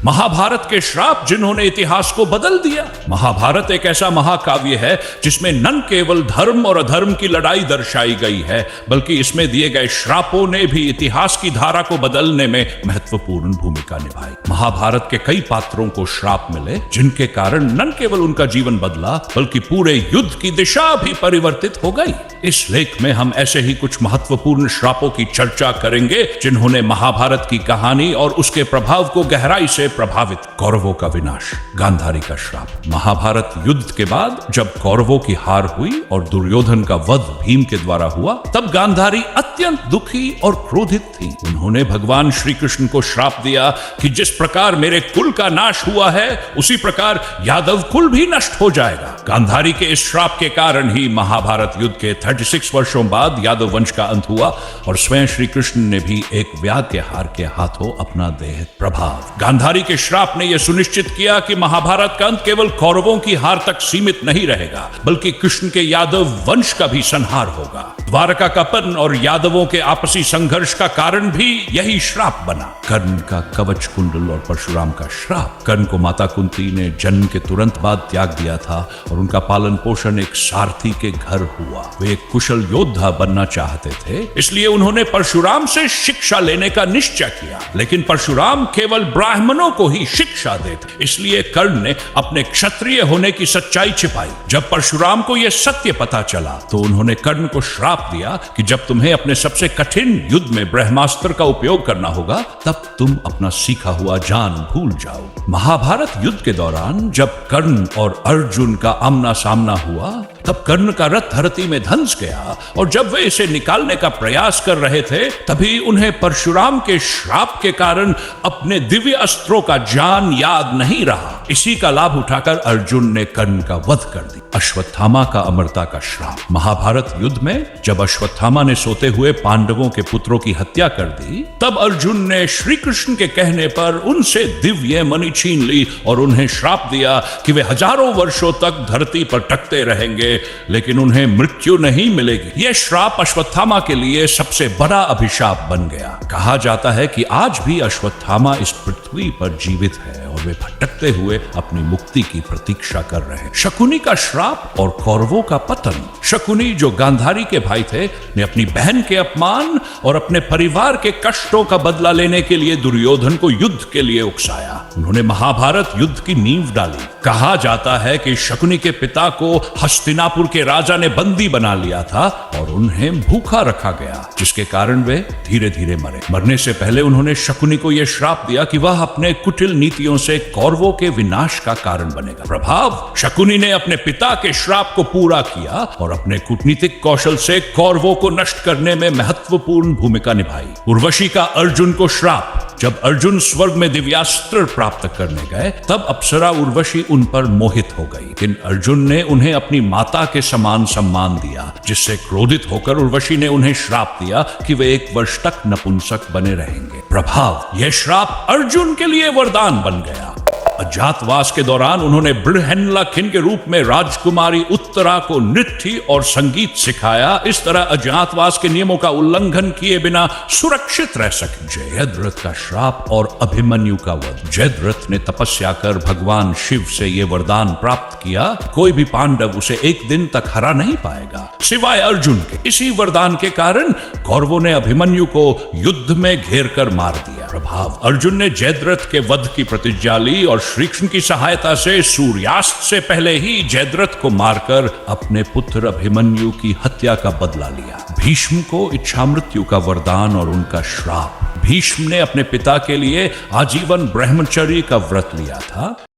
महाभारत के श्राप जिन्होंने इतिहास को बदल दिया। महाभारत एक ऐसा महाकाव्य है जिसमें न केवल धर्म और अधर्म की लड़ाई दर्शाई गई है, बल्कि इसमें दिए गए श्रापों ने भी इतिहास की धारा को बदलने में महत्वपूर्ण भूमिका निभाई। महाभारत के कई पात्रों को श्राप मिले जिनके कारण न केवल उनका जीवन बदला, बल्कि पूरे युद्ध की दिशा भी परिवर्तित हो गई। इस लेख में हम ऐसे ही कुछ महत्वपूर्ण श्रापों की चर्चा करेंगे जिन्होंने महाभारत की कहानी और उसके प्रभाव को गहराई से प्रभावित। कौरवों का विनाश, गांधारी का श्राप। महाभारत युद्ध के बाद जब कौरवों की हार हुई और दुर्योधन का वध भीम के द्वारा हुआ, तब गांधारी अत्यंत दुखी और क्रोधित थी। उन्होंने भगवान श्री कृष्ण को श्राप दिया कि जिस प्रकार मेरे कुल का नाश हुआ है, उसी प्रकार यादव कुल भी नष्ट हो जाएगा। गांधारी के इस श्राप के कारण ही महाभारत युद्ध के 36 वर्षों बाद यादव वंश का अंत हुआ और स्वयं श्री कृष्ण ने भी एक व्याध के हार के हाथों अपना देह प्रभाव। गांधारी के श्राप ने यह सुनिश्चित किया कि महाभारत का अंत केवल कौरवों की हार तक सीमित नहीं रहेगा, बल्कि कृष्ण के यादव वंश का भी संहार होगा। द्वारका का पतन और यादवों के आपसी संघर्ष का कारण भी यही श्राप बना। कर्ण का कवच कुंडल और परशुराम का श्राप। कर्ण को माता कुंती ने जन्म के तुरंत बाद त्याग दिया था और उनका पालन पोषण एक सारथी के घर हुआ। वे एक कुशल योद्धा बनना चाहते थे, इसलिए उन्होंने परशुराम से शिक्षा लेने का निश्चय किया, लेकिन परशुराम केवल ब्राह्मणों को ही शिक्षा देते, इसलिए कर्ण ने अपने क्षत्रिय होने की सच्चाई छिपाई। जब परशुराम को यह सत्य पता चला तो उन्होंने कर्ण को श्राप दिया कि जब तुम्हें अपने सबसे कठिन युद्ध में ब्रह्मास्त्र का उपयोग करना होगा, तब तुम अपना सीखा हुआ ज्ञान भूल जाओ। महाभारत युद्ध के दौरान जब कर्ण और अर्जुन का आमना सामना हुआ, तब कर्ण का रथ धरती में धंस गया और जब वे इसे निकालने का प्रयास कर रहे थे, तभी उन्हें परशुराम के श्राप के कारण अपने दिव्य अस्त्रों का ज्ञान याद नहीं रहा। इसी का लाभ उठाकर अर्जुन ने कर्ण का वध कर दिया। अश्वत्थामा का अमरता का श्राप। महाभारत युद्ध में जब अश्वत्थामा ने सोते हुए पांडवों के पुत्रों की हत्या कर दी, तब अर्जुन ने श्री कृष्ण के कहने पर उनसे दिव्य मणि छीन ली और उन्हें श्राप दिया कि वे हजारों वर्षों तक धरती पर टकते रहेंगे, लेकिन उन्हें मृत्यु नहीं मिलेगी। यह श्राप अश्वत्थामा के लिए सबसे बड़ा अभिशाप बन गया। कहा जाता है कि आज भी अश्वत्थामा इस पृथ्वी पर जीवित है और वे भटकते हुए अपनी मुक्ति की प्रतीक्षा कर रहे हैं। शकुनी का श्राप और कौरवों का पतन। शकुनी, जो गांधारी के भाई थे, ने अपनी बहन के अपमान और अपने परिवार के कष्टों का बदला लेने के लिए दुर्योधन को युद्ध के लिए उकसाया। उन्होंने महाभारत युद्ध की नींव डाली। कहा जाता है कि शकुनी के पिता को हस्तिनापुर के राजा ने बंदी बना लिया था और उन्हें भूखा रखा गया, जिसके कारण वे धीरे धीरे मरे। मरने से पहले उन्होंने शकुनी को यह श्राप दिया कि वह अपने कुटिल नीतियों से कौरवों के विनाश का कारण बनेगा। प्रभाव। शकुनी ने अपने पिता के श्राप को पूरा किया और अपने कूटनीतिक कौशल से कौरवों को नष्ट करने में महत्वपूर्ण भूमिका निभाई। उर्वशी का अर्जुन को श्राप। जब अर्जुन स्वर्ग में दिव्यास्त्र प्राप्त करने गए, तब अप्सरा उर्वशी उन पर मोहित हो गई, लेकिन अर्जुन ने उन्हें अपनी माता के समान सम्मान दिया, जिससे क्रोधित होकर उर्वशी ने उन्हें श्राप दिया कि वे 1 वर्ष तक नपुंसक बने रहेंगे। प्रभाव। यह श्राप अर्जुन के लिए वरदान बन गया। अज्ञातवास के दौरान उन्होंने बृहन्नलाखिन के रूप में राजकुमारी उत्तरा को नृत्य और संगीत सिखाया। इस तरह अज्ञातवास के नियमों का उल्लंघन किए बिना सुरक्षित रह सके। जयद्रथ का श्राप और अभिमन्यु का वध। जयद्रथ ने तपस्या कर भगवान शिव से यह वरदान प्राप्त किया, कोई भी पांडव उसे 1 दिन तक हरा नहीं पाएगा, सिवाय अर्जुन के। इसी वरदान के कारण कौरवों ने अभिमन्यु को युद्ध में घेर कर मार दिया। प्रभाव। अर्जुन ने जयद्रथ के वध की प्रतिज्ञा ली और श्री कृष्ण की सहायता से सूर्यास्त से पहले ही जयद्रथ को मारकर अपने पुत्र अभिमन्यु की हत्या का बदला लिया। भीष्म को इच्छा मृत्यु का वरदान और उनका श्राप। भीष्म ने अपने पिता के लिए आजीवन ब्रह्मचर्य का व्रत लिया था।